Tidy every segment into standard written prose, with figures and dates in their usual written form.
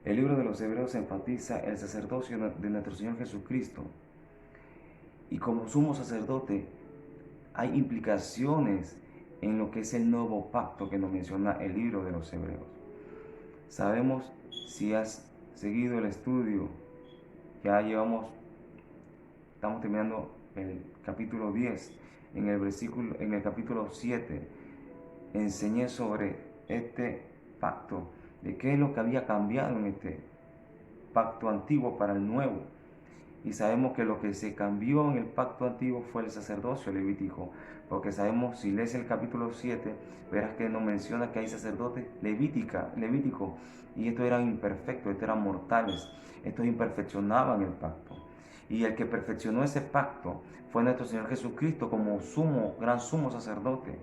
El libro de los Hebreos enfatiza el sacerdocio de nuestro Señor Jesucristo. Y como sumo sacerdote, hay implicaciones en lo que es el nuevo pacto que nos menciona el libro de los Hebreos. Sabemos, si has seguido el estudio, ya estamos terminando el capítulo 10, en el capítulo 7, enseñé sobre este pacto, de qué es lo que había cambiado en este pacto antiguo para el nuevo. Y sabemos que lo que se cambió en el pacto antiguo fue el sacerdocio levítico, porque sabemos, si lees el capítulo 7, verás que nos menciona que hay sacerdotes levíticos, y estos eran imperfectos, estos eran mortales, estos imperfeccionaban el pacto. Y el que perfeccionó ese pacto fue nuestro Señor Jesucristo como gran sumo sacerdote,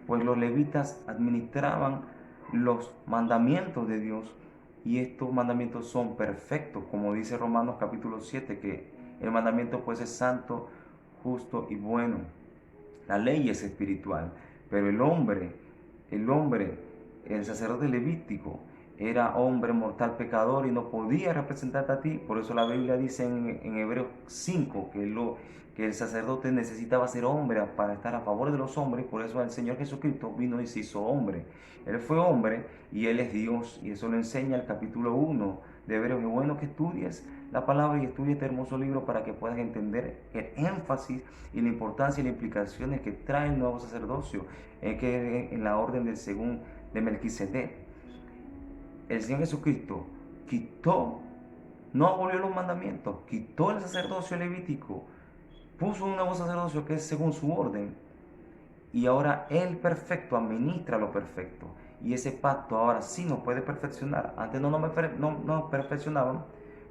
pues los levitas administraban los mandamientos de Dios, y estos mandamientos son perfectos, como dice Romanos capítulo 7, que el mandamiento pues es santo, justo y bueno. La ley es espiritual, pero el hombre, el sacerdote levítico, era hombre mortal pecador y no podía representarte a ti. Por eso la Biblia dice en Hebreos 5 que el sacerdote necesitaba ser hombre para estar a favor de los hombres. Por eso el Señor Jesucristo vino y se hizo hombre. Él fue hombre y Él es Dios. Y eso lo enseña el capítulo 1 de Hebreos. Es bueno que estudies la palabra y estudies este hermoso libro para que puedas entender el énfasis y la importancia y las implicaciones que trae el nuevo sacerdocio, que es en la orden del según de Melquisedec. El Señor Jesucristo quitó, no abolió los mandamientos, quitó el sacerdocio levítico, puso un nuevo sacerdocio que es según su orden, y ahora el perfecto administra lo perfecto. Y ese pacto ahora sí nos puede perfeccionar. Antes no perfeccionaban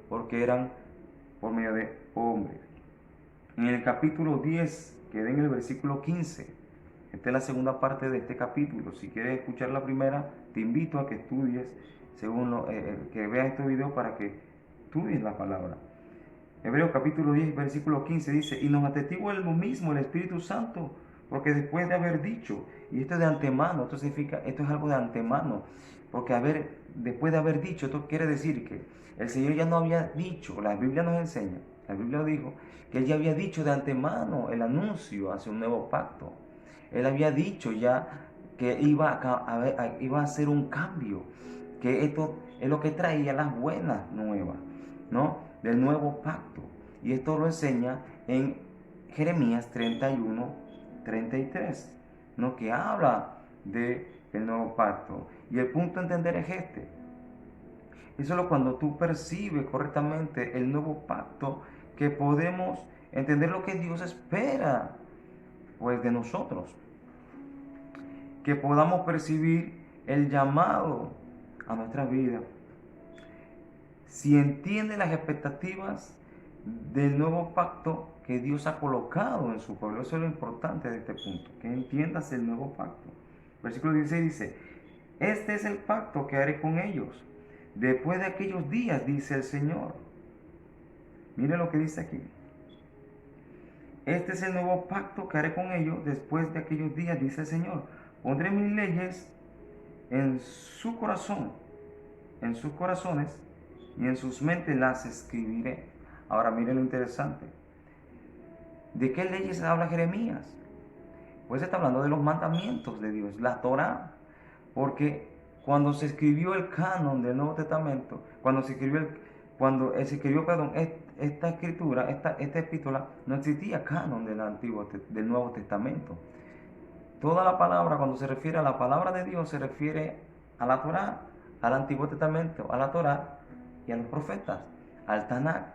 porque eran por medio de hombres. En el capítulo 10, quedé en el versículo 15. Esta es la segunda parte de este capítulo. Si quieres escuchar la primera, te invito a que estudies, que veas este video para que estudies la palabra. Hebreos capítulo 10, versículo 15 dice: y nos atestigua lo mismo el Espíritu Santo, porque después de haber dicho, y esto es de antemano, esto significa, esto es algo de antemano, porque después de haber dicho, esto quiere decir que el Señor ya no había dicho, la Biblia nos enseña, la Biblia dijo que Él ya había dicho de antemano el anuncio hacia un nuevo pacto. Él había dicho ya que iba a hacer un cambio, que esto es lo que traía las buenas nuevas, ¿no? Del nuevo pacto. Y esto lo enseña en Jeremías 31, 33, ¿no? Que habla del nuevo pacto. Y el punto a entender es este. Es solo cuando tú percibes correctamente el nuevo pacto que podemos entender lo que Dios espera, pues, de nosotros. Que podamos percibir el llamado a nuestra vida. Si entiendes las expectativas del nuevo pacto que Dios ha colocado en su pueblo, eso es lo importante de este punto, que entiendas el nuevo pacto. Versículo 16 dice: este es el pacto que haré con ellos después de aquellos días, dice el Señor. Mire lo que dice aquí. Este es el nuevo pacto que haré con ellos después de aquellos días, dice el Señor. Pondré mis leyes en su corazón, en sus corazones, y en sus mentes las escribiré. Ahora mire lo interesante. ¿De qué leyes habla Jeremías? Pues está hablando de los mandamientos de Dios, la Torá. Porque cuando se escribió el canon del Nuevo Testamento, perdón, esta escritura, esta epístola, no existía canon del Nuevo Testamento. Toda la palabra, cuando se refiere a la palabra de Dios, se refiere a la Torá, al Antiguo Testamento, a la Torá y a los profetas, al Tanakh.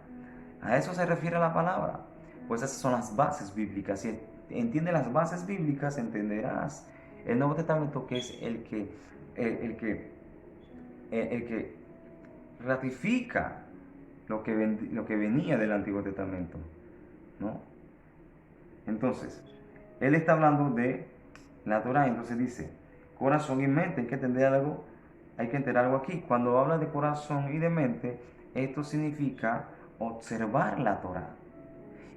A eso se refiere la palabra. Pues esas son las bases bíblicas. Si entiendes las bases bíblicas, entenderás el Nuevo Testamento, que es el que ratifica lo que venía del Antiguo Testamento, ¿no? Entonces, él está hablando de la Torah. Entonces dice: corazón y mente. Hay que entender algo aquí. Cuando habla de corazón y de mente, esto significa observar la Torah.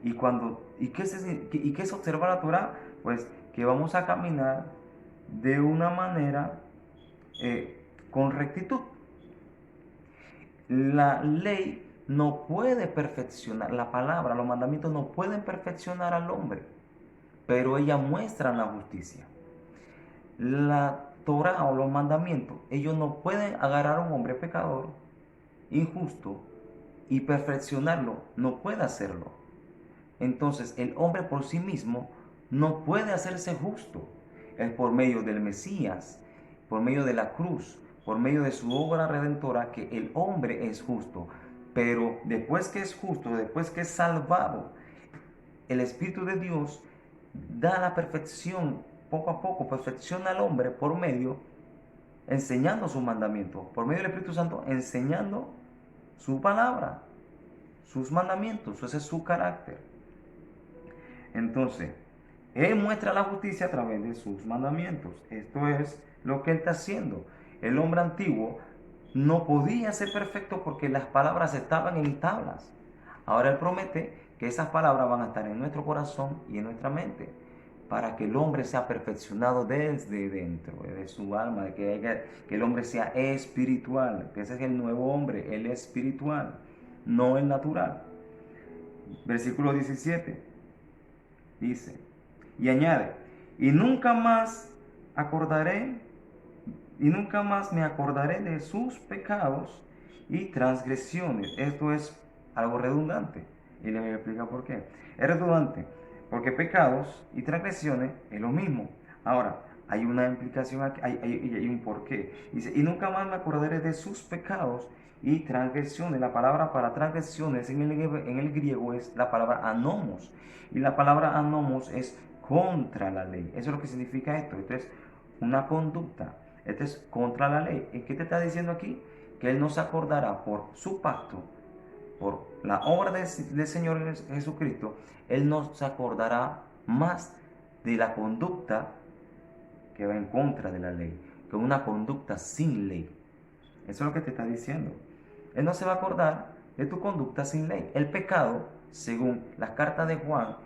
¿Y qué es observar la Torah? Pues que vamos a caminar de una manera con rectitud. la ley no puede perfeccionar, la palabra, los mandamientos no pueden perfeccionar al hombre, pero ellas muestran la justicia. La Torah o los mandamientos, ellos no pueden agarrar a un hombre pecador, injusto, y perfeccionarlo, no puede hacerlo. Entonces el hombre por sí mismo no puede hacerse justo. Es por medio del Mesías, por medio de la cruz, por medio de su obra redentora que el hombre es justo. Pero después que es justo, después que es salvado, el Espíritu de Dios da la perfección, poco a poco perfecciona al hombre por medio, enseñando sus mandamientos, por medio del Espíritu Santo, enseñando su palabra, sus mandamientos, ese es su carácter. Entonces, Él muestra la justicia a través de sus mandamientos. Esto es lo que Él está haciendo. El hombre antiguo no podía ser perfecto porque las palabras estaban en tablas. Ahora Él promete que esas palabras van a estar en nuestro corazón y en nuestra mente para que el hombre sea perfeccionado desde dentro, de su alma, de que el hombre sea espiritual, que ese es el nuevo hombre, el espiritual, no el natural. Versículo 17 dice, y añade, y nunca más me acordaré de sus pecados y transgresiones. Esto es algo redundante. Y les voy a explicar por qué. Es redundante porque pecados y transgresiones es lo mismo. Ahora, hay una implicación aquí, hay un porqué. Dice, y nunca más me acordaré de sus pecados y transgresiones. La palabra para transgresiones en el griego es la palabra anomos. Y la palabra anomos es contra la ley. Eso es lo que significa esto. Esto es una conducta. Esto es contra la ley. ¿Y qué te está diciendo aquí? Que Él no se acordará por su pacto, por la obra del Señor Jesucristo. Él no se acordará más de la conducta que va en contra de la ley, que una conducta sin ley. Eso es lo que te está diciendo. Él no se va a acordar de tu conducta sin ley. El pecado, según las cartas de Juan,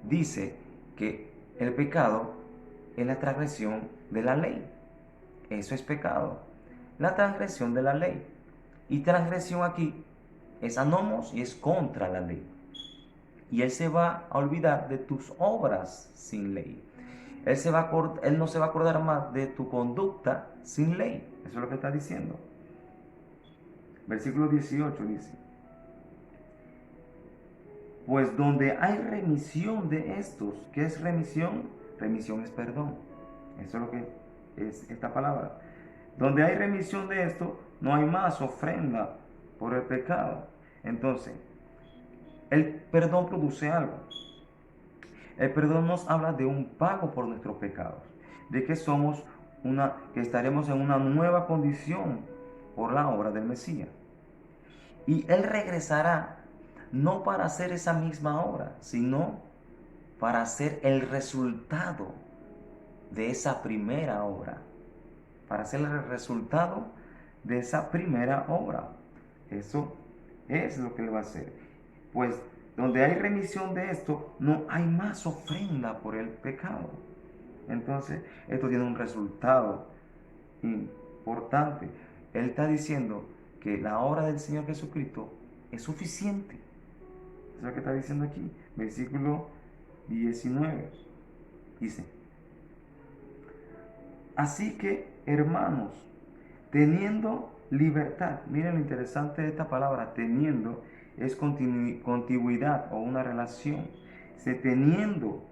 dice que el pecado es la transgresión de la ley. Eso es pecado. La transgresión de la ley. Y transgresión aquí es anomos y es contra la ley. Y Él se va a olvidar de tus obras sin ley. Él no se va a acordar más de tu conducta sin ley. Eso es lo que está diciendo. Versículo 18 dice, pues donde hay remisión de estos, ¿qué es remisión? Remisión es perdón. Eso es lo que es esta palabra. Donde hay remisión de esto, no hay más ofrenda por el pecado. Entonces, el perdón produce algo. El perdón nos habla de un pago por nuestros pecados, de que que estaremos en una nueva condición por la obra del Mesías. Y Él regresará no para hacer esa misma obra, sino para hacer el resultado de esa primera obra. Para hacer el resultado de esa primera obra. Eso es lo que Él va a hacer. Pues donde hay remisión de esto, no hay más ofrenda por el pecado. Entonces, esto tiene un resultado importante. Él está diciendo que la obra del Señor Jesucristo es suficiente. Eso es lo que está diciendo aquí. Versículo 19. Dice, así que, hermanos, teniendo libertad, miren lo interesante de esta palabra, teniendo, es continuidad o una relación. Teniendo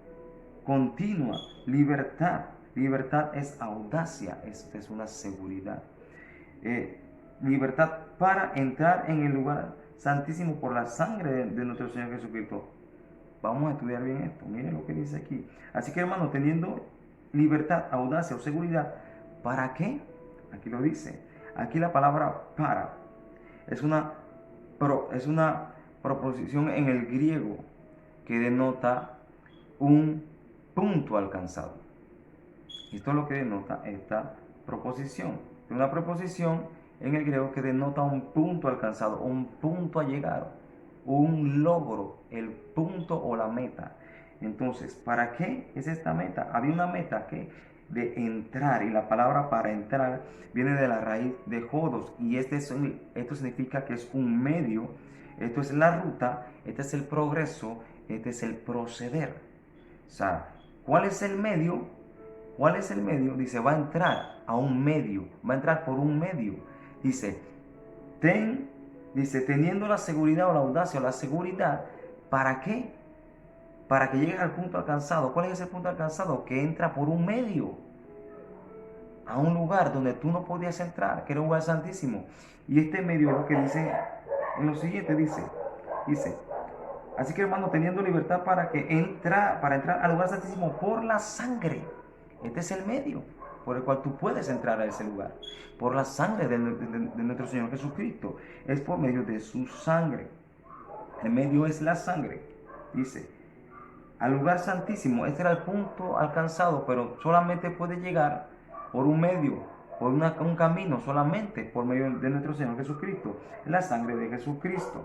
continua libertad. Libertad es audacia, es una seguridad. Libertad para entrar en el lugar santísimo por la sangre de nuestro Señor Jesucristo. Vamos a estudiar bien esto. Miren lo que dice aquí. Así que, hermanos, teniendo libertad, audacia o seguridad, ¿para qué? Aquí lo dice. Aquí la palabra para es una proposición en el griego que denota un punto alcanzado. Esto es lo que denota esta proposición. Una proposición en el griego que denota un punto alcanzado, un punto a llegar, un logro, el punto o la meta. Entonces, ¿para qué es esta meta? Había una meta que de entrar, y la palabra para entrar viene de la raíz de jodos, y esto significa que es un medio, esto es la ruta, este es el progreso, este es el proceder. O sea, ¿cuál es el medio? ¿Cuál es el medio? Dice, va a entrar a un medio, va a entrar por un medio. Dice, teniendo la seguridad o la audacia o la seguridad, ¿para qué? Para que llegues al punto alcanzado. ¿Cuál es ese punto alcanzado? Que entra por un medio a un lugar donde tú no podías entrar, que era un lugar santísimo. Y este medio es lo que dice en lo siguiente, dice, así que hermano, teniendo libertad para entrar al lugar santísimo por la sangre. Este es el medio por el cual tú puedes entrar a ese lugar. Por la sangre de nuestro Señor Jesucristo. Es por medio de su sangre. El medio es la sangre. Dice, al lugar santísimo. Este era el punto alcanzado, pero solamente puede llegar por un medio, por un camino, solamente por medio de nuestro Señor Jesucristo. La sangre de Jesucristo.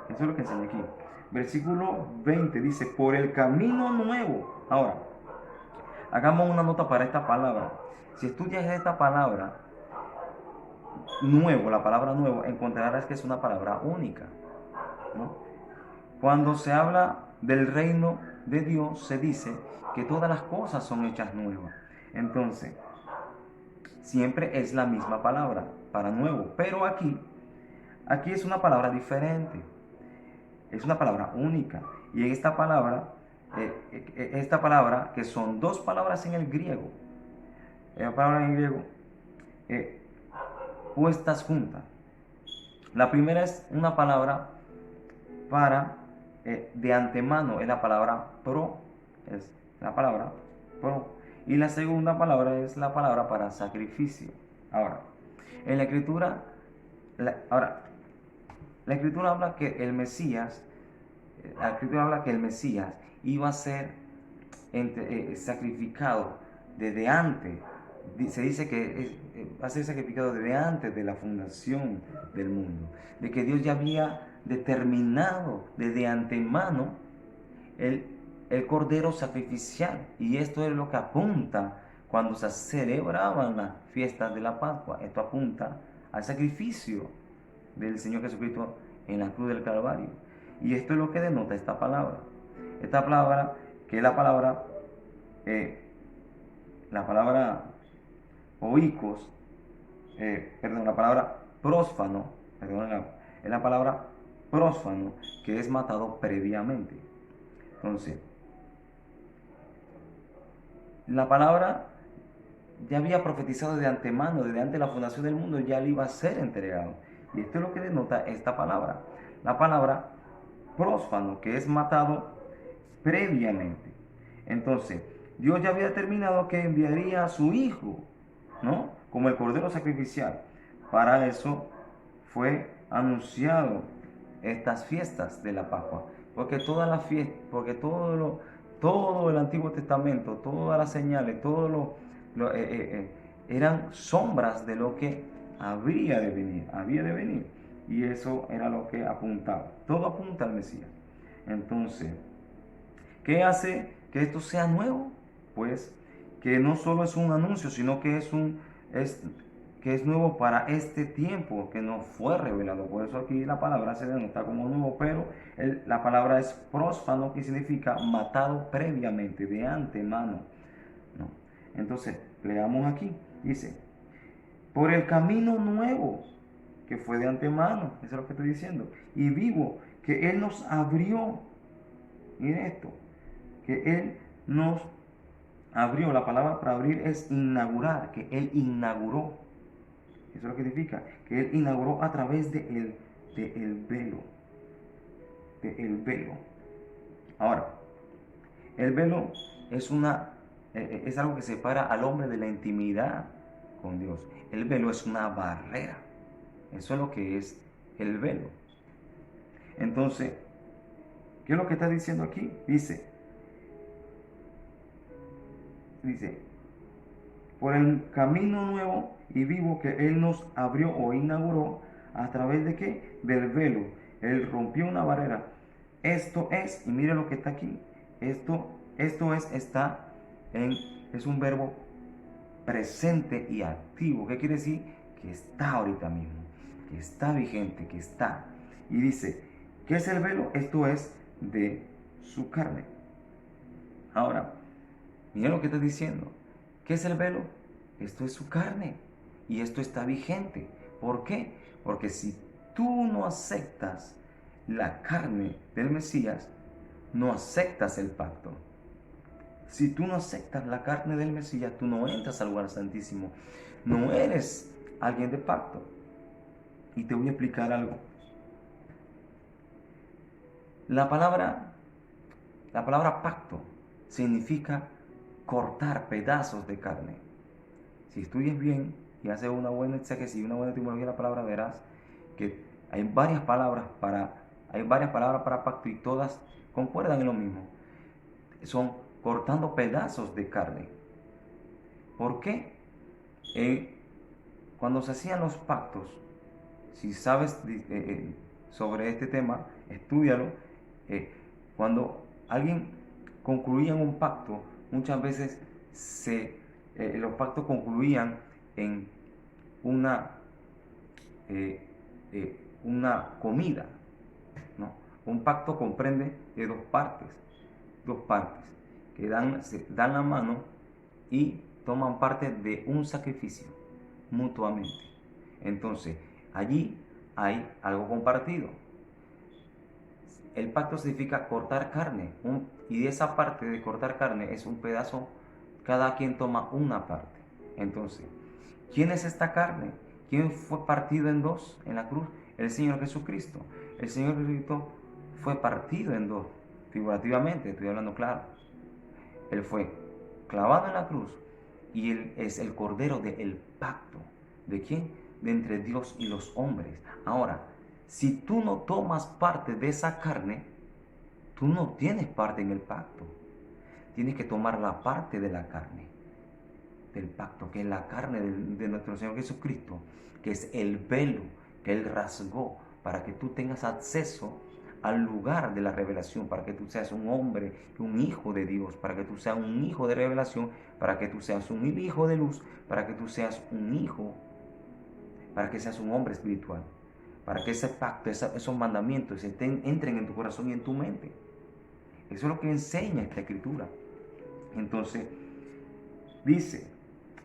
Eso es lo que enseña aquí. Versículo 20 dice, por el camino nuevo. Ahora, hagamos una nota para esta palabra. Si estudias esta palabra, nuevo, la palabra nuevo, encontrarás que es una palabra única, ¿no? Cuando se habla del reino de Dios, se dice que todas las cosas son hechas nuevas. Entonces, siempre es la misma palabra para nuevo, pero aquí es una palabra diferente, es una palabra única. Y en esta palabra, que son dos palabras en el griego, puestas juntas. La primera es una palabra para de antemano, es la palabra pro, es la palabra pro. Y la segunda palabra es la palabra para sacrificio. Ahora, en la escritura, la escritura habla que el Mesías, iba a ser sacrificado desde antes. Se dice que va a ser sacrificado desde antes de la fundación del mundo, de que Dios ya había determinado desde antemano el cordero sacrificial, y esto es lo que apunta cuando se celebraban las fiestas de la Pascua. Esto apunta al sacrificio del Señor Jesucristo en la cruz del Calvario, y esto es lo que denota esta palabra, que es la palabra oikos, la palabra prósfano, es la palabra prósfano, que es matado previamente. Entonces, la palabra ya había profetizado de antemano, desde antes de la fundación del mundo, ya le iba a ser entregado. Y esto es lo que denota esta palabra, la palabra prósfano, que es matado previamente. Entonces, Dios ya había determinado que enviaría a su Hijo, ¿no?, como el cordero sacrificial. Para eso fue anunciado estas fiestas de la Pascua, porque todas las fiestas, porque todo el Antiguo Testamento, todas las señales, eran sombras de lo que había de venir, y eso era lo que apuntaba. Todo apunta al Mesías. Entonces, ¿qué hace que esto sea nuevo? Pues que no solo es un anuncio, sino que es nuevo para este tiempo, que no fue revelado. Por eso aquí la palabra se denota como nuevo, pero la palabra es prósfano, que significa matado previamente, de antemano, ¿no? Entonces, leamos aquí, dice, por el camino nuevo, que fue de antemano, eso es lo que estoy diciendo, y vivo, que Él nos abrió. Miren esto, que Él nos abrió. La palabra para abrir es inaugurar, que Él inauguró. Eso es lo que significa, que Él inauguró a través del velo. Ahora, el velo es algo que separa al hombre de la intimidad con Dios. El velo es una barrera. Eso es lo que es el velo. Entonces, ¿qué es lo que está diciendo aquí? Dice, por el camino nuevo y vivo que Él nos abrió o inauguró, ¿a través de qué? Del velo. Él rompió una barrera. Esto es, y mire lo que está aquí, es un verbo presente y activo. ¿Qué quiere decir? Que está ahorita mismo, que está vigente, que está. Y dice, ¿qué es el velo? Esto es de su carne. Ahora, miren lo que está diciendo. ¿Qué es el velo? Esto es su carne. Y esto está vigente. ¿Por qué? Porque si tú no aceptas la carne del Mesías, no aceptas el pacto. Si tú no aceptas la carne del Mesías, tú no entras al lugar santísimo. No eres alguien de pacto. Y te voy a explicar algo. La palabra pacto significa cortar pedazos de carne. Si estudias bien y haces una buena exégesis y una buena etimología de la palabra, verás que hay varias palabras para pacto y todas concuerdan en lo mismo. Son cortando pedazos de carne. ¿Por qué? Cuando se hacían los pactos, si sabes sobre este tema, estúdialo. Cuando alguien concluía un pacto, muchas veces los pactos concluían en una comida, ¿no? Un pacto comprende de dos partes que se dan la mano y toman parte de un sacrificio mutuamente. Entonces, allí hay algo compartido. El pacto significa cortar carne, y de esa parte de cortar carne es un pedazo, cada quien toma una parte. Entonces, ¿quién es esta carne? ¿Quién fue partido en dos en la cruz? El Señor Jesucristo. El Señor Jesucristo fue partido en dos, figurativamente, estoy hablando claro. Él fue clavado en la cruz y Él es el Cordero del pacto. ¿De quién? De entre Dios y los hombres. Ahora, si tú no tomas parte de esa carne, tú no tienes parte en el pacto. Tienes que tomar la parte de la carne del pacto, que es la carne de nuestro Señor Jesucristo, que es el velo que Él rasgó para que tú tengas acceso al lugar de la revelación, para que tú seas un hombre, un hijo de Dios, para que tú seas un hijo de revelación, para que tú seas un hijo de luz, para que tú seas un hijo, para que seas un hombre espiritual, para que ese pacto, esos mandamientos entren en tu corazón y en tu mente. Eso es lo que enseña esta escritura. Entonces, dice,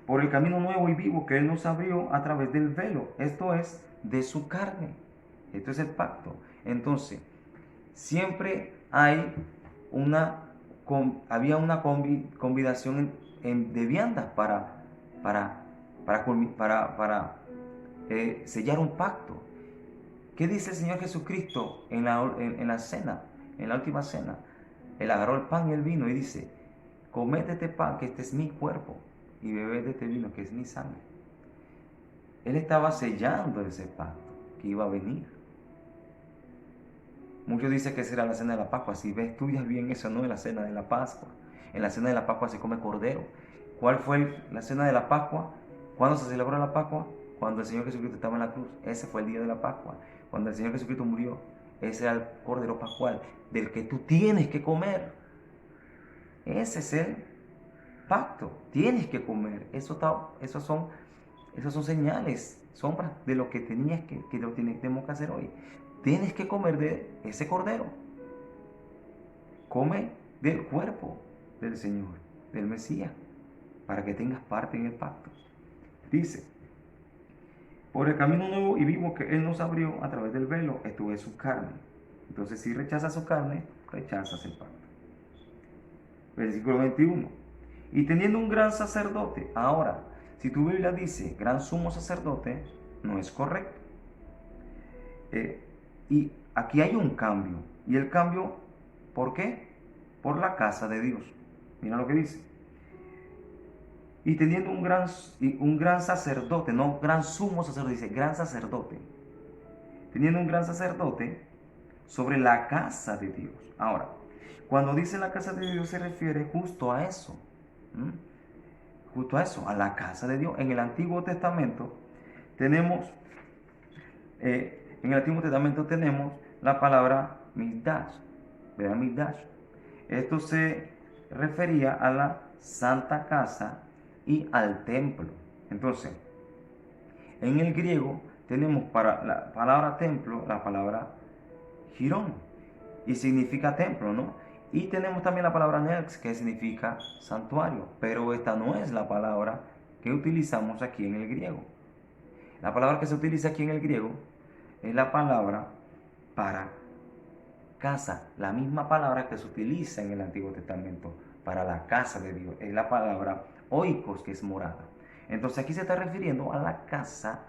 por el camino nuevo y vivo que Él nos abrió a través del velo, esto es, de su carne. Esto es el pacto. Entonces, siempre había una combinación de viandas para sellar un pacto. ¿Qué dice el Señor Jesucristo en la cena, en la última cena? Él agarró el pan y el vino y dice, comed de este pan, que este es mi cuerpo, y bebed de este vino, que es mi sangre. Él estaba sellando ese pacto que iba a venir. Muchos dicen que será la cena de la Pascua. Si estudias bien, eso no es la cena de la Pascua. En la cena de la Pascua se come cordero. ¿Cuál fue la cena de la Pascua? ¿Cuándo se celebró la Pascua? Cuando el Señor Jesucristo estaba en la cruz. Ese fue el día de la Pascua. Cuando el Señor Jesucristo murió, ese era el cordero pascual del que tú tienes que comer. Ese es el pacto. Tienes que comer. Esos son señales, sombras de lo que tenemos que hacer hoy. Tienes que comer de ese cordero. Come del cuerpo del Señor, del Mesías, para que tengas parte en el pacto. Dice, por el camino nuevo y vivo que Él nos abrió a través del velo, esto es su carne. Entonces, si rechazas su carne, rechazas el pacto. Versículo 21. Y teniendo un gran sacerdote, ahora, si tu Biblia dice gran sumo sacerdote, no es correcto. Y aquí hay un cambio. ¿Y el cambio por qué? Por la casa de Dios. Mira lo que dice. Y teniendo un gran sacerdote, no gran sumo sacerdote, dice gran sacerdote. Teniendo un gran sacerdote sobre la casa de Dios. Ahora, cuando dice la casa de Dios se refiere justo a eso. Justo a eso, a la casa de Dios. En el Antiguo Testamento tenemos la palabra Mikdash, ¿verdad? Mikdash. Esto se refería a la santa casa y al templo. Entonces, en el griego tenemos para la palabra templo la palabra Girón y significa templo, ¿no? Y tenemos también la palabra nex, que significa santuario, pero esta no es la palabra que utilizamos aquí en el griego. La palabra que se utiliza aquí en el griego es la palabra para casa, la misma palabra que se utiliza en el Antiguo Testamento para la casa de Dios, es la palabra oikos, que es morada. Entonces aquí se está refiriendo a la casa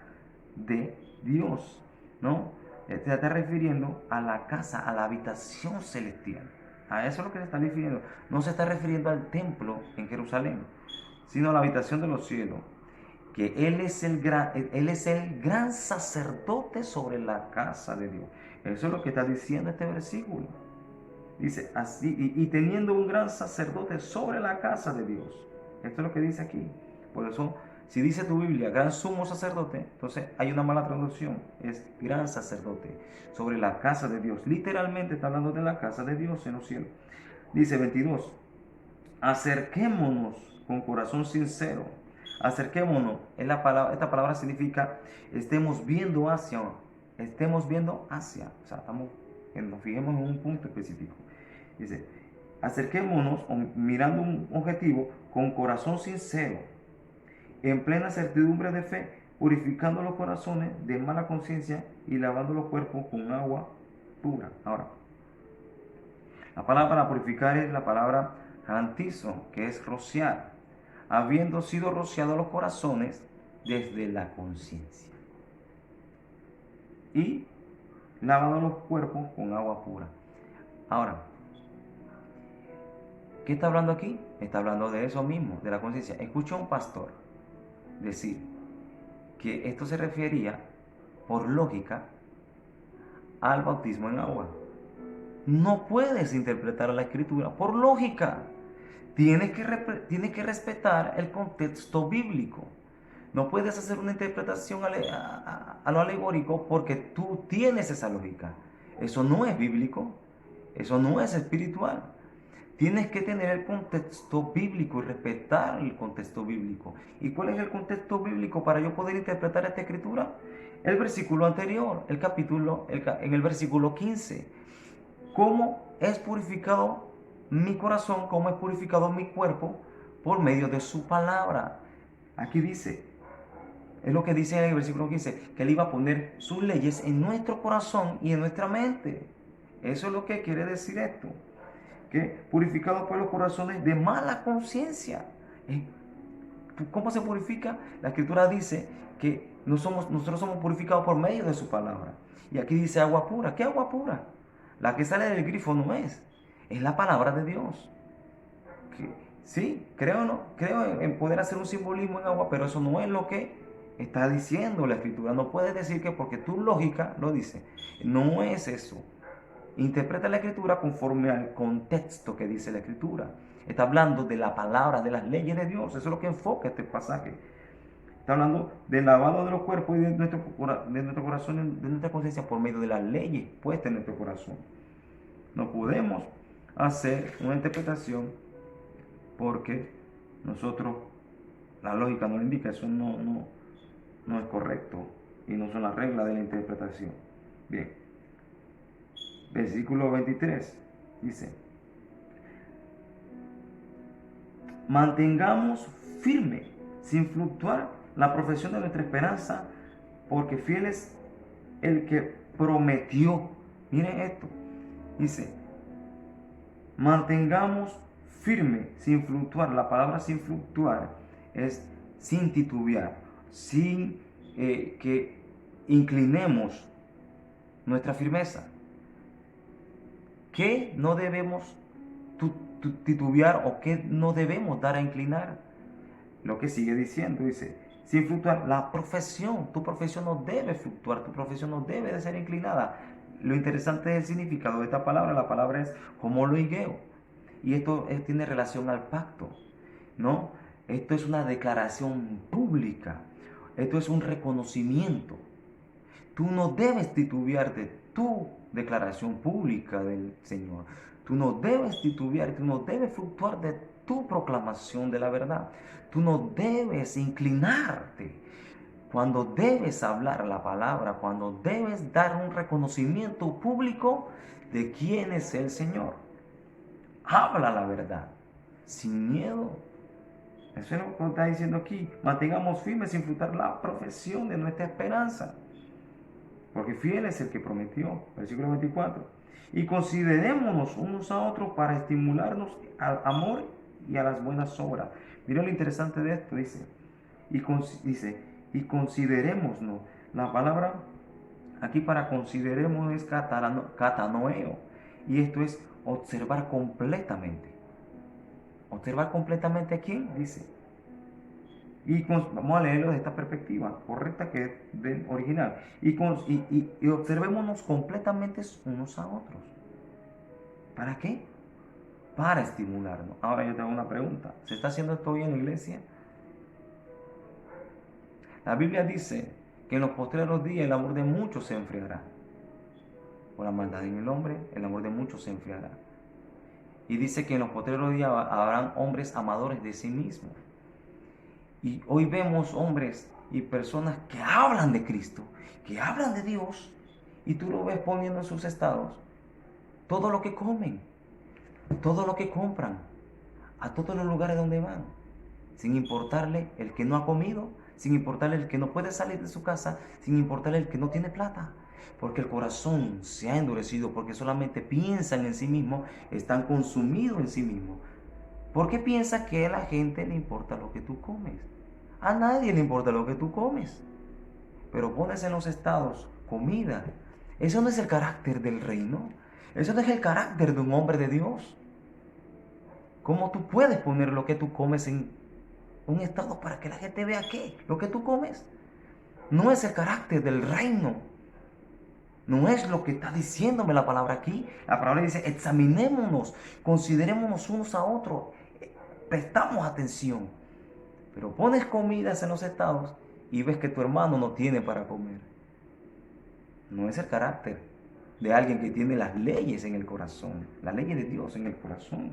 de Dios, ¿no? Se está refiriendo a la casa, a la habitación celestial. A eso es lo que se está refiriendo. No se está refiriendo al templo en Jerusalén, sino a la habitación de los cielos. Que Él es el gran sacerdote sobre la casa de Dios. Eso es lo que está diciendo este versículo. Dice, así, y teniendo un gran sacerdote sobre la casa de Dios. Esto es lo que dice aquí. Por eso, si dice tu Biblia, gran sumo sacerdote, entonces hay una mala traducción. Es gran sacerdote sobre la casa de Dios. Literalmente está hablando de la casa de Dios en los cielos. Dice 22, acerquémonos con corazón sincero. Acerquémonos, esta palabra significa estemos viendo hacia, o sea, nos fijemos en un punto específico. Dice, acerquémonos mirando un objetivo con corazón sincero, en plena certidumbre de fe, purificando los corazones de mala conciencia y lavando los cuerpos con agua pura. Ahora, la palabra para purificar es la palabra hantizo, que es rociar, habiendo sido rociados los corazones desde la conciencia y lavado los cuerpos con agua pura. Ahora, ¿qué está hablando aquí? Está hablando de eso mismo, de la conciencia. Escucho a un pastor decir que esto se refería, por lógica, al bautismo en agua. No puedes interpretar la escritura por lógica. Tienes que respetar el contexto bíblico. No puedes hacer una interpretación a lo alegórico porque tú tienes esa lógica. Eso no es bíblico. Eso no es espiritual. Tienes que tener el contexto bíblico y respetar el contexto bíblico. ¿Y cuál es el contexto bíblico para yo poder interpretar esta escritura? El versículo anterior, en el versículo 15. ¿Cómo es purificado mi corazón? ¿Cómo es purificado mi cuerpo? Por medio de su palabra. Aquí dice, es lo que dice en el versículo 15, que Él iba a poner sus leyes en nuestro corazón y en nuestra mente. Eso es lo que quiere decir esto. Que purificado por los corazones de mala conciencia. ¿Cómo se purifica? La escritura dice que nosotros somos purificados por medio de su palabra. Y aquí dice agua pura. ¿Qué agua pura? La que sale del grifo no es la palabra de Dios. Sí, creo en poder hacer un simbolismo en agua, pero eso no es lo que está diciendo la escritura. No puedes decir que porque tu lógica lo dice. No es eso. Interpreta la escritura conforme al contexto que dice la escritura. Está hablando de la palabra, de las leyes de Dios. Eso es lo que enfoca este pasaje. Está hablando del lavado de los cuerpos y de nuestro corazón, de nuestra conciencia por medio de las leyes puestas en nuestro corazón. No podemos hacer una interpretación porque nosotros, la lógica nos indica, eso no es correcto y no son las reglas de la interpretación. Bien. Versículo 23 dice, mantengamos firme, sin fluctuar, la profesión de nuestra esperanza, porque fiel es el que prometió. Miren esto, dice, mantengamos firme, sin fluctuar. La palabra sin fluctuar es sin titubear, sin que inclinemos nuestra firmeza. ¿Qué no debemos titubear o qué no debemos dar a inclinar? Lo que sigue diciendo, dice, sin fluctuar, la profesión, tu profesión no debe fluctuar, tu profesión no debe de ser inclinada. Lo interesante es el significado de esta palabra. La palabra es homologueo, y esto tiene relación al pacto, ¿no? Esto es una declaración pública, esto es un reconocimiento. Tú no debes titubear de tu declaración pública del Señor. Tú no debes titubear, tú no debes fluctuar de tu proclamación de la verdad. Tú no debes inclinarte cuando debes hablar la palabra, cuando debes dar un reconocimiento público de quién es el Señor. Habla la verdad, sin miedo. Eso es lo que está diciendo aquí. Mantengamos firmes sin frutar la profesión de nuestra esperanza. Porque fiel es el que prometió. Versículo 24. Y considerémonos unos a otros para estimularnos al amor y a las buenas obras. Mira lo interesante de esto, y considerémonos. La palabra aquí para consideremos es catanoeo. Y esto es observar completamente. ¿Observar completamente a quién? Dice. Vamos a leerlo de esta perspectiva correcta que es del original. Y observémonos completamente unos a otros. ¿Para qué? Para estimularnos. Ahora yo te hago una pregunta. ¿Se está haciendo esto hoy en la iglesia? La Biblia dice que en los postreros días el amor de muchos se enfriará. Por la maldad en el hombre, el amor de muchos se enfriará. Y dice que en los postreros días habrán hombres amadores de sí mismos. Y hoy vemos hombres y personas que hablan de Cristo, que hablan de Dios, y tú lo ves poniendo en sus estados todo lo que comen, todo lo que compran, a todos los lugares donde van, sin importarle el que no ha comido, sin importarle el que no puede salir de su casa, sin importarle el que no tiene plata, porque el corazón se ha endurecido, porque solamente piensan en sí mismos, están consumidos en sí mismos. ¿Por qué piensas que a la gente le importa lo que tú comes? A nadie le importa lo que tú comes. Pero pones en los estados comida. Eso no es el carácter del reino. Eso no es el carácter de un hombre de Dios. ¿Cómo tú puedes poner lo que tú comes en un estado para que la gente vea qué? Lo que tú comes. No es el carácter del reino. No es lo que está diciéndome la palabra aquí. La palabra dice, examinémonos, considerémonos unos a otros, prestamos atención. Pero pones comidas en los estados y ves que tu hermano no tiene para comer. No es el carácter de alguien que tiene las leyes en el corazón, las leyes de Dios en el corazón.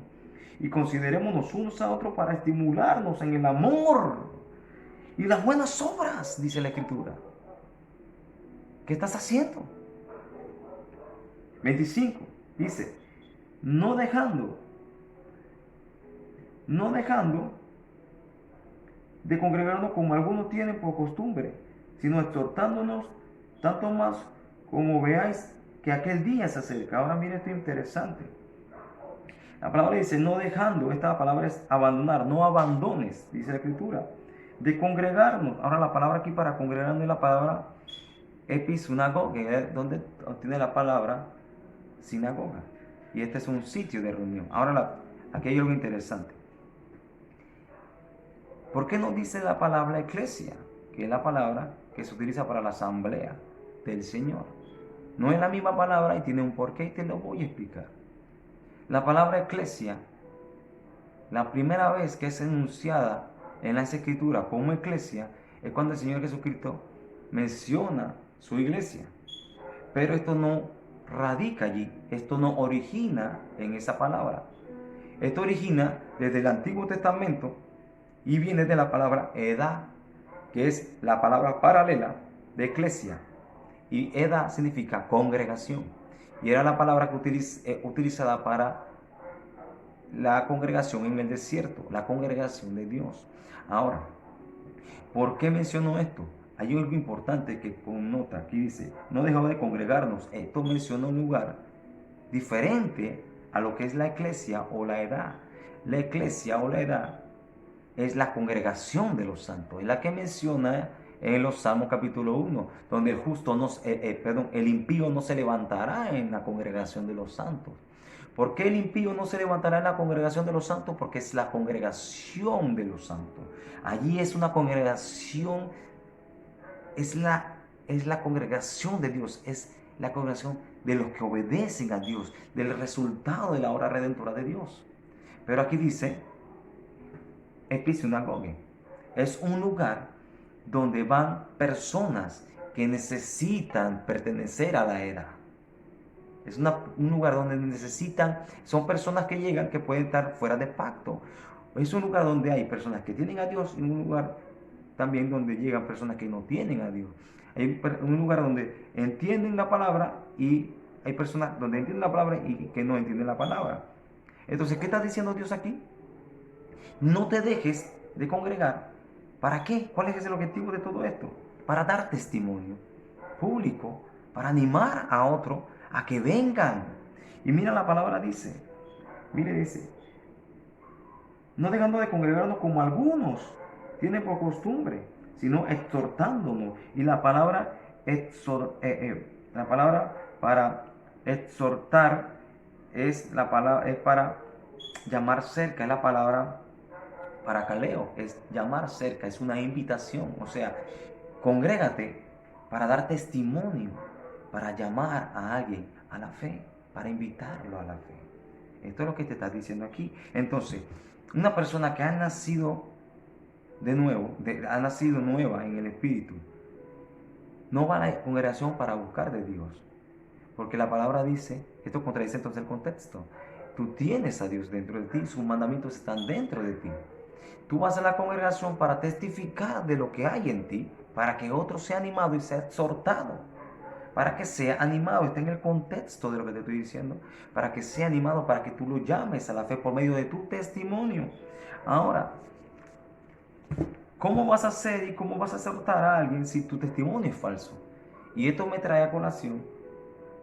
Y considerémonos unos a otros para estimularnos en el amor y las buenas obras, dice la Escritura. ¿Qué estás haciendo? 25, dice, no dejando de congregarnos como algunos tienen por costumbre, sino exhortándonos tanto más como veáis que aquel día se acerca. Ahora mire esto interesante. La palabra dice no dejando, esta palabra es abandonar, no abandones, dice la Escritura, de congregarnos. Ahora la palabra aquí para congregarnos es la palabra episinagoga, que es donde obtiene la palabra sinagoga. Y este es un sitio de reunión. Ahora aquí hay algo interesante. ¿Por qué no dice la palabra eclesia? Que es la palabra que se utiliza para la asamblea del Señor. No es la misma palabra y tiene un porqué y te lo voy a explicar. La palabra eclesia, la primera vez que es enunciada en las Escrituras como eclesia, es cuando el Señor Jesucristo menciona su iglesia. Pero esto no radica allí, esto no origina en esa palabra. Esto origina desde el Antiguo Testamento y viene de la palabra edad, que es la palabra paralela de eclesia. Y edad significa congregación. Y era la palabra que utilizada para la congregación en el desierto, la congregación de Dios. Ahora, ¿por qué menciono esto? Hay algo importante que connota. Aquí dice, no dejamos de congregarnos. Esto menciona un lugar diferente a lo que es la eclesia o la edad. La eclesia o la edad es la congregación de los santos. Es la que menciona en los Salmos capítulo 1, donde el impío no se levantará en la congregación de los santos. ¿Por qué el impío no se levantará en la congregación de los santos? Porque es la congregación de los santos. Allí es una congregación, es la congregación de Dios, es la congregación de los que obedecen a Dios, del resultado de la obra redentora de Dios. Pero aquí dice, episinagoge, es un lugar donde van personas que necesitan pertenecer a la era. Es un lugar donde son personas que llegan que pueden estar fuera de pacto. Es un lugar donde hay personas que tienen a Dios y un lugar también donde llegan personas que no tienen a Dios. Hay un lugar donde entienden la palabra y hay personas donde entienden la palabra y que no entienden la palabra. Entonces, ¿qué está diciendo Dios aquí? No te dejes de congregar. ¿Para qué? ¿Cuál es el objetivo de todo esto? Para dar testimonio público, para animar a otros a que vengan. Y mira, la palabra dice, mire, dice, no dejando de congregarnos como algunos tienen por costumbre, sino exhortándonos. Y la palabra, la palabra para exhortar es la palabra, es para llamar cerca, es la palabra para caleo, es llamar cerca, es una invitación. O sea, congrégate para dar testimonio, para llamar a alguien a la fe, para invitarlo a la fe. Esto es lo que te está diciendo aquí. Entonces, una persona que ha nacido de nuevo, ha nacido nueva en el Espíritu, no va a la congregación para buscar de Dios. Porque la palabra dice, esto contradice entonces el contexto. Tú tienes a Dios dentro de ti, sus mandamientos están dentro de ti. Tú vas a la congregación para testificar de lo que hay en ti, para que otro sea animado y sea exhortado. Para que sea animado, está en el contexto de lo que te estoy diciendo, para que sea animado, para que tú lo llames a la fe por medio de tu testimonio. Ahora, ¿cómo vas a hacer y cómo vas a exhortar a alguien si tu testimonio es falso? Y esto me trae a colación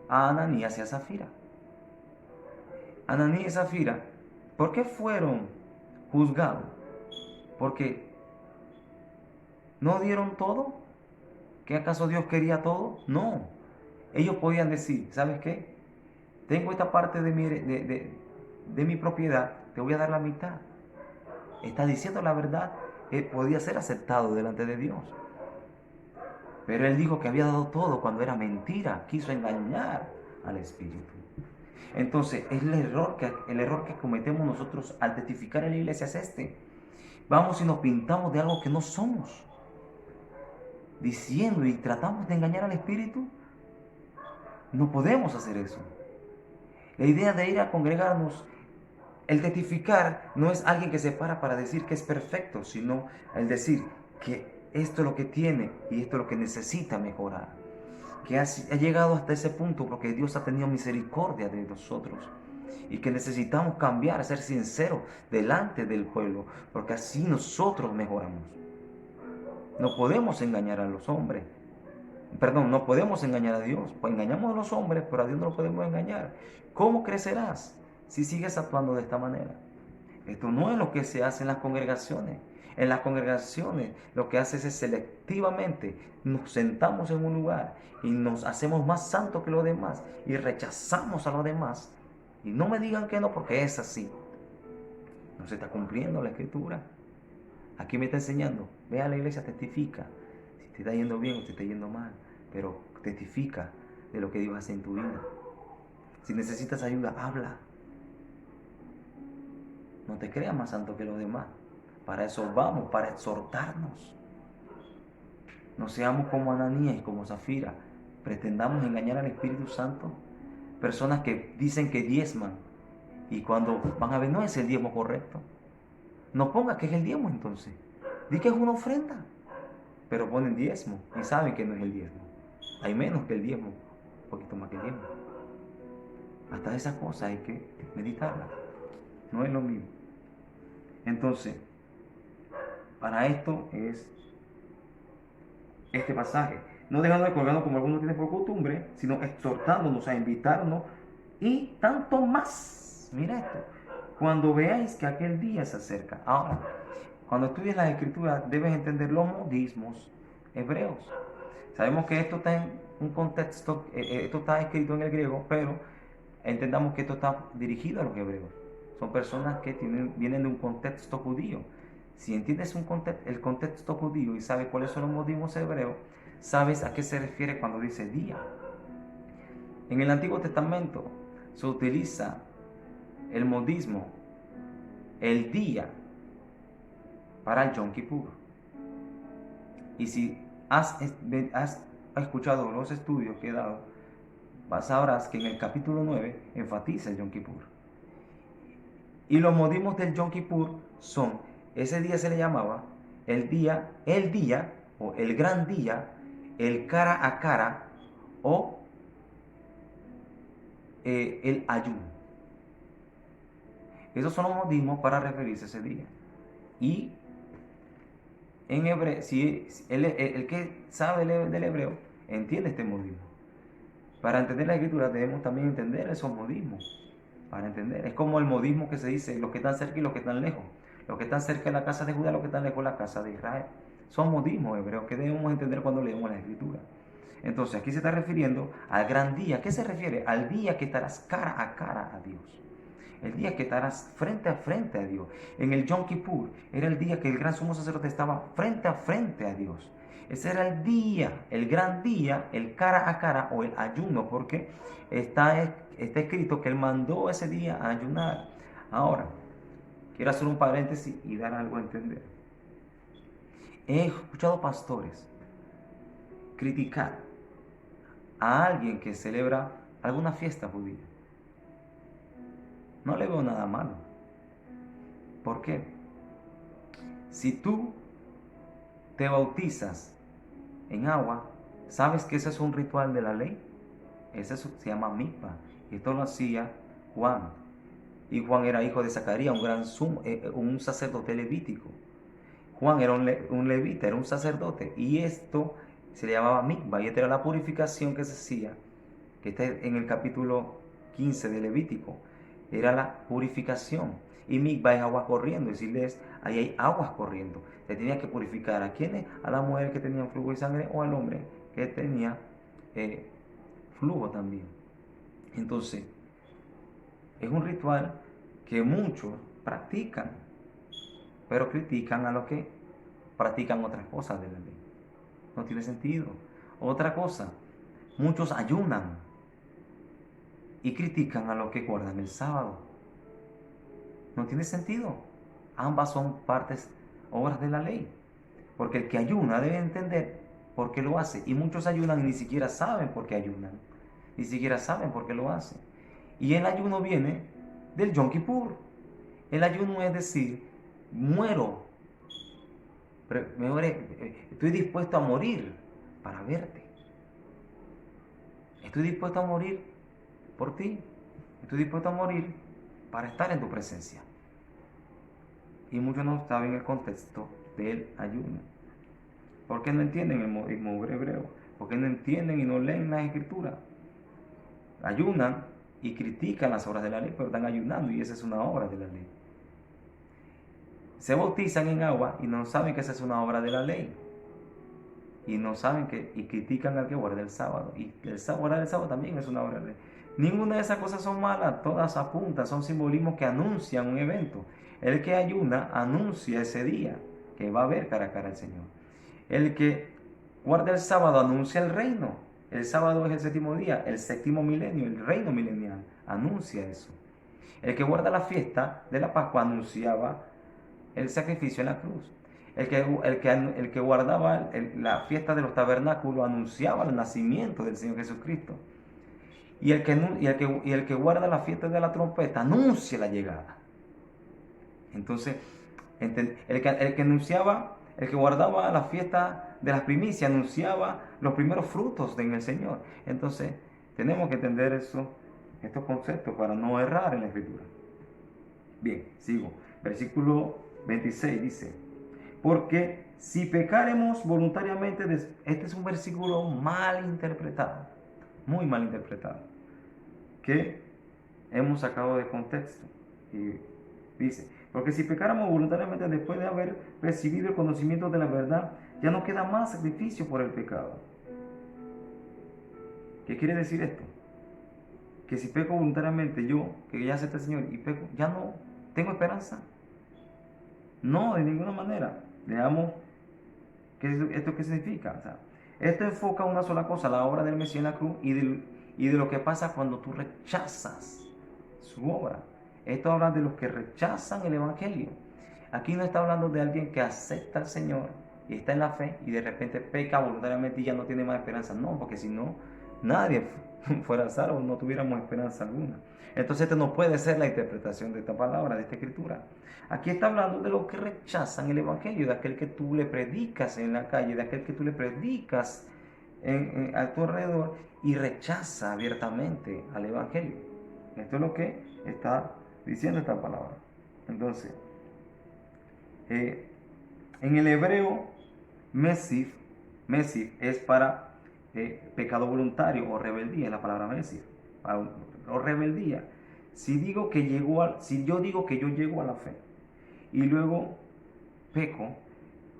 a Ananías y a Zafira. Ananías y Zafira, ¿por qué fueron juzgados? Porque no dieron todo. ¿Qué acaso Dios quería todo? No. Ellos podían decir, ¿sabes qué? Tengo esta parte de mi propiedad, te voy a dar la mitad. Está diciendo la verdad, podía ser aceptado delante de Dios. Pero él dijo que había dado todo cuando era mentira, quiso engañar al Espíritu. Entonces, el error que cometemos nosotros al testificar en la iglesia es este. Vamos y nos pintamos de algo que no somos, diciendo y tratamos de engañar al Espíritu. No podemos hacer eso. La idea de ir a congregarnos, el testificar, no es alguien que se para decir que es perfecto, sino el decir que esto es lo que tiene y esto es lo que necesita mejorar. Que ha llegado hasta ese punto porque Dios ha tenido misericordia de nosotros y que necesitamos cambiar, ser sinceros delante del pueblo, porque así nosotros mejoramos. No podemos engañar a los hombres. Perdón, no podemos engañar a Dios. Pues engañamos a los hombres, pero a Dios no lo podemos engañar. ¿Cómo crecerás si sigues actuando de esta manera? Esto no es lo que se hace en las congregaciones. En las congregaciones lo que hace es selectivamente nos sentamos en un lugar y nos hacemos más santos que los demás y rechazamos a los demás. Y no me digan que no, porque es así. No se está cumpliendo la escritura. Aquí me está enseñando, ve a la iglesia, testifica. Si te está yendo bien o te está yendo mal, pero testifica de lo que Dios hace en tu vida. Si necesitas ayuda, habla. No te creas más santo que los demás. Para eso vamos, para exhortarnos. No seamos como Ananías y como Zafira. Pretendamos engañar al Espíritu Santo. Personas que dicen que diezman y cuando van a ver, no es el diezmo correcto. No ponga que es el diezmo entonces. Di que es una ofrenda. Pero ponen diezmo y saben que no es el diezmo. Hay menos que el diezmo, un poquito más que el diezmo. Hasta esas cosas hay que meditarlas. No es lo mismo. Entonces, para esto es este pasaje. No dejando de colgarnos como algunos tienen por costumbre, sino exhortándonos a invitarnos y tanto más. Mira esto. Cuando veáis que aquel día se acerca. Ahora, cuando estudies las escrituras, debes entender los modismos hebreos. Sabemos que esto está en un contexto, esto está escrito en el griego, pero entendamos que esto está dirigido a los hebreos. Son personas que vienen de un contexto judío. Si entiendes el contexto judío y sabes cuáles son los modismos hebreos, sabes a qué se refiere cuando dice día. En el Antiguo Testamento se utiliza el modismo, el día, para el Yom Kippur. Y si has escuchado los estudios que he dado, sabrás que en el capítulo 9 enfatiza el Yom Kippur. Y los modismos del Yom Kippur son, ese día se le llamaba el día o el gran día, el cara a cara o el ayuno. Esos son los modismos para referirse a ese día. Y en hebreo, si el que sabe del hebreo entiende este modismo. Para entender la escritura debemos también entender esos modismos. Para entender, es como el modismo que se dice, los que están cerca y los que están lejos. Los que están cerca de la casa de Judá, los que están lejos de la casa de Israel. Son modismos hebreos que debemos entender cuando leemos la escritura. Entonces aquí se está refiriendo al gran día. ¿Qué se refiere? Al día que estarás cara a cara a Dios. El día que estarás frente a frente a Dios. En el Yom Kippur era el día que el gran sumo sacerdote estaba frente a frente a Dios. Ese era el día, el gran día, el cara a cara o el ayuno, porque está escrito que él mandó ese día a ayunar. Ahora, quiero hacer un paréntesis y dar algo a entender. He escuchado pastores criticar a alguien que celebra alguna fiesta judía. No le veo nada malo. ¿Por qué? Si tú te bautizas en agua, ¿sabes que ese es un ritual de la ley? Ese se llama mikvah. Y esto lo hacía Juan. Y Juan era hijo de Zacarías, un sacerdote levítico. Juan era un levita, era un sacerdote. Y esto se le llamaba mikvah. Y esta era la purificación que se hacía, que está en el capítulo 15 de Levítico. Era la purificación. Y mikvah es agua corriendo, es decir, ahí hay aguas corriendo. Se tenía que purificar a quienes, a la mujer que tenía flujo de sangre o al hombre que tenía flujo también. Entonces, es un ritual que muchos practican, pero critican a los que practican otras cosas de la ley. No tiene sentido. Otra cosa, muchos ayunan y critican a los que guardan el sábado. No tiene sentido. Ambas son obras de la ley. Porque el que ayuna debe entender por qué lo hace. Y muchos ayunan y ni siquiera saben por qué ayunan. Ni siquiera saben por qué lo hacen. Y el ayuno viene del Yom Kippur. El ayuno es decir, muero. Estoy dispuesto a morir para verte. Estoy dispuesto a morir por ti. Estoy dispuesto a morir para estar en tu presencia. Y muchos no saben el contexto del ayuno. ¿Por qué no entienden el modismo hebreo? ¿Por qué no entienden y no leen la escritura? Ayunan y critican las obras de la ley, pero están ayunando y esa es una obra de la ley. Se bautizan en agua y no saben que esa es una obra de la ley. Y no saben y critican al que guarda el sábado. Y guardar el sábado también es una obra de la ley. Ninguna de esas cosas son malas, todas apuntan, son simbolismos que anuncian un evento. El que ayuna anuncia ese día que va a ver cara a cara al Señor. El que guarda el sábado anuncia el reino. El sábado es el séptimo día, el séptimo milenio, el reino milenial. Anuncia eso. El que guarda la fiesta de la Pascua anunciaba el sacrificio en la cruz. El que guardaba la fiesta de los tabernáculos anunciaba el nacimiento del Señor Jesucristo. Y el que guarda la fiesta de la trompeta anuncia la llegada. Entonces, el que guardaba la fiesta de las primicias anunciaba los primeros frutos en el Señor. Entonces, tenemos que entender estos conceptos para no errar en la escritura. Bien, sigo. Versículo 26 dice: porque si pecaremos voluntariamente, este es un versículo mal interpretado, muy mal interpretado, que hemos sacado de contexto. Y dice: porque si pecáramos voluntariamente después de haber recibido el conocimiento de la verdad, ya no queda más sacrificio por el pecado. ¿Qué quiere decir esto? Que si peco voluntariamente, yo, que ya acepté al Señor y peco, ya no tengo esperanza. No, de ninguna manera. Veamos esto qué significa. O sea, esto enfoca una sola cosa, la obra del Mesías en la cruz y de lo que pasa cuando tú rechazas su obra. Esto habla de los que rechazan el Evangelio. Aquí no está hablando de alguien que acepta al Señor y está en la fe y de repente peca voluntariamente y ya no tiene más esperanza. No, porque si no, nadie fuera salvo, no tuviéramos esperanza alguna. Entonces, esta no puede ser la interpretación de esta palabra, de esta escritura. Aquí está hablando de los que rechazan el evangelio, de aquel que tú le predicas en la calle, de aquel que tú le predicas a tu alrededor y rechaza abiertamente al evangelio. Esto es lo que está diciendo esta palabra. Entonces, en el hebreo, mesif es para pecado voluntario o rebeldía, es la palabra mesif, o rebeldía. Si yo digo que yo llego a la fe y luego peco,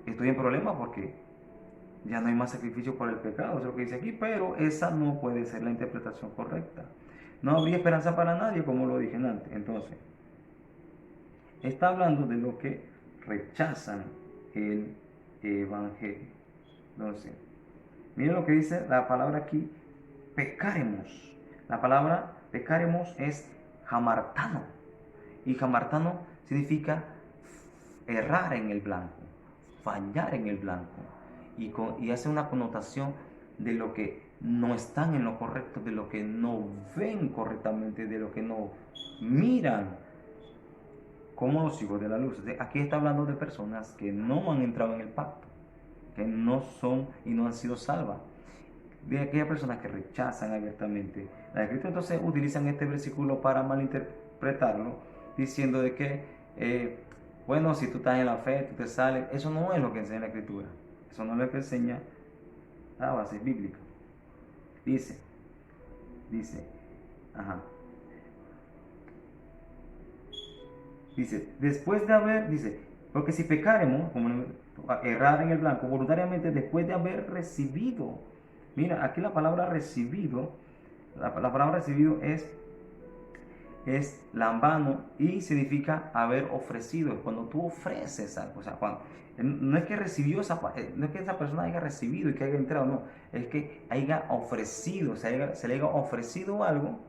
estoy en problema porque ya no hay más sacrificio por el pecado, es lo que dice aquí, pero esa no puede ser la interpretación correcta. No habría esperanza para nadie, como lo dije antes. Entonces, está hablando de lo que rechazan el evangelio. Entonces, miren lo que dice la palabra aquí, pecaremos. La palabra pecaremos es jamartano. Y jamartano significa errar en el blanco, fallar en el blanco. Y hace una connotación de lo que no están en lo correcto, de lo que no ven correctamente, de lo que no miran como los hijos de la luz. Aquí está hablando de personas que no han entrado en el pacto, que no son y no han sido salvas, de aquellas personas que rechazan abiertamente la escritura. Entonces utilizan este versículo para malinterpretarlo, diciendo de que, bueno, si tú estás en la fe, tú te sales. Eso no es lo que enseña la escritura, eso no es lo que enseña la base bíblica. Dice, ajá, después de haber, porque si pecaremos, como errar en el blanco, voluntariamente, después de haber recibido, mira, aquí la palabra recibido, la palabra recibido es lambano y significa haber ofrecido. Cuando tú ofreces algo, o sea, no es que recibió no es que esa persona haya recibido y que haya entrado, no, es que haya ofrecido, o sea, se le haya ofrecido algo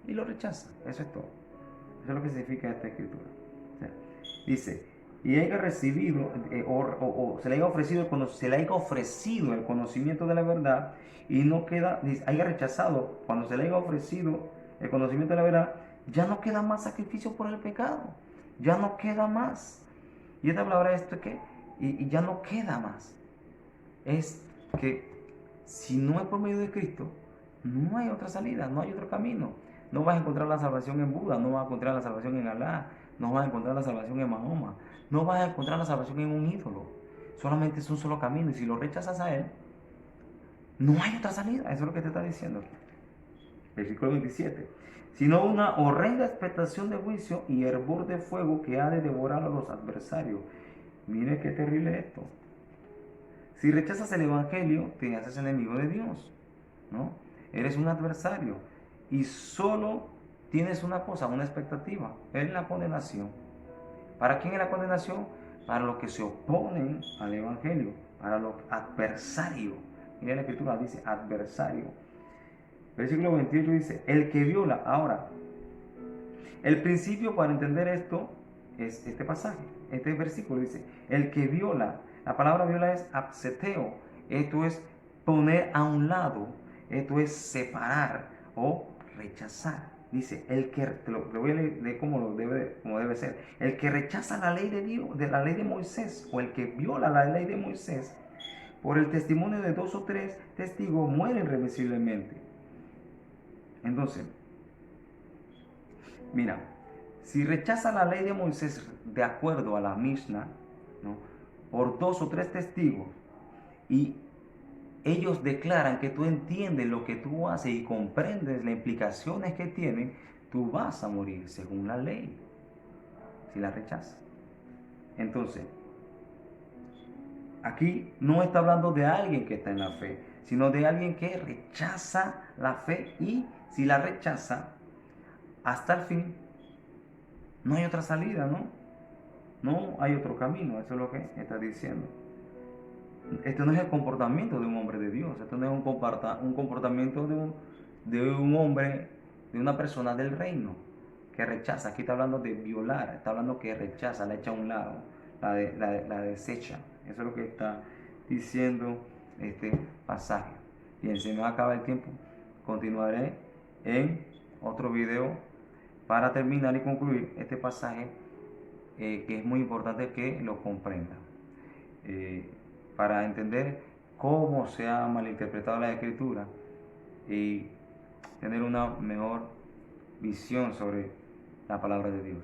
y lo rechaza. Eso es todo. Eso es lo que significa esta escritura. O sea, dice, y haya recibido, o se le haya ofrecido, cuando se le haya ofrecido el conocimiento de la verdad y no queda, haya rechazado, cuando se le haya ofrecido el conocimiento de la verdad, ya no queda más sacrificio por el pecado, ya no queda más. Y esta palabra esto que, y ya no queda más, es que si no es por medio de Cristo, no hay otra salida, no hay otro camino. No vas a encontrar la salvación en Buda, no vas a encontrar la salvación en Alá, no vas a encontrar la salvación en Mahoma, no vas a encontrar la salvación en un ídolo. Solamente es un solo camino y si lo rechazas a él, no hay otra salida. Eso es lo que te está diciendo. Versículo 27. Sino una horrenda expectación de juicio y hervor de fuego que ha de devorar a los adversarios. Mire qué terrible esto. Si rechazas el evangelio, te haces enemigo de Dios, ¿no? Eres un adversario y solo tienes una cosa, una expectativa, es la condenación. ¿Para quién es la condenación? Para los que se oponen al evangelio, para los adversarios. Mira la escritura, dice adversario. Versículo 28 dice, el que viola. Ahora, el principio para entender esto es este pasaje, este versículo dice, el que viola. La palabra viola es abseteo. Esto es poner a un lado. Esto es separar o rechazar. Dice, el que, lo voy a leer como debe ser. El que rechaza la ley de Dios, de la ley de Moisés, o el que viola la ley de Moisés, por el testimonio de 2 o 3 testigos, muere irreversiblemente. Entonces, mira, si rechaza la ley de Moisés de acuerdo a la Mishnah, ¿no?, por 2 o 3 testigos, y ellos declaran que tú entiendes lo que tú haces y comprendes las implicaciones que tienen, tú vas a morir según la ley, si la rechazas. Entonces, aquí no está hablando de alguien que está en la fe, sino de alguien que rechaza la fe, y si la rechaza hasta el fin, no hay otra salida, ¿no? No hay otro camino, eso es lo que está diciendo. Este no es el comportamiento de un hombre de Dios, esto no es un comportamiento de un hombre, de una persona del reino, que rechaza. Aquí está hablando de violar, está hablando que rechaza, la echa a un lado, la desecha. Eso es lo que está diciendo este pasaje. Bien, se me va a acabar el tiempo. continuaré en otro video para terminar y concluir este pasaje que es muy importante que lo comprendan. Para entender cómo se ha malinterpretado la escritura y tener una mejor visión sobre la palabra de Dios.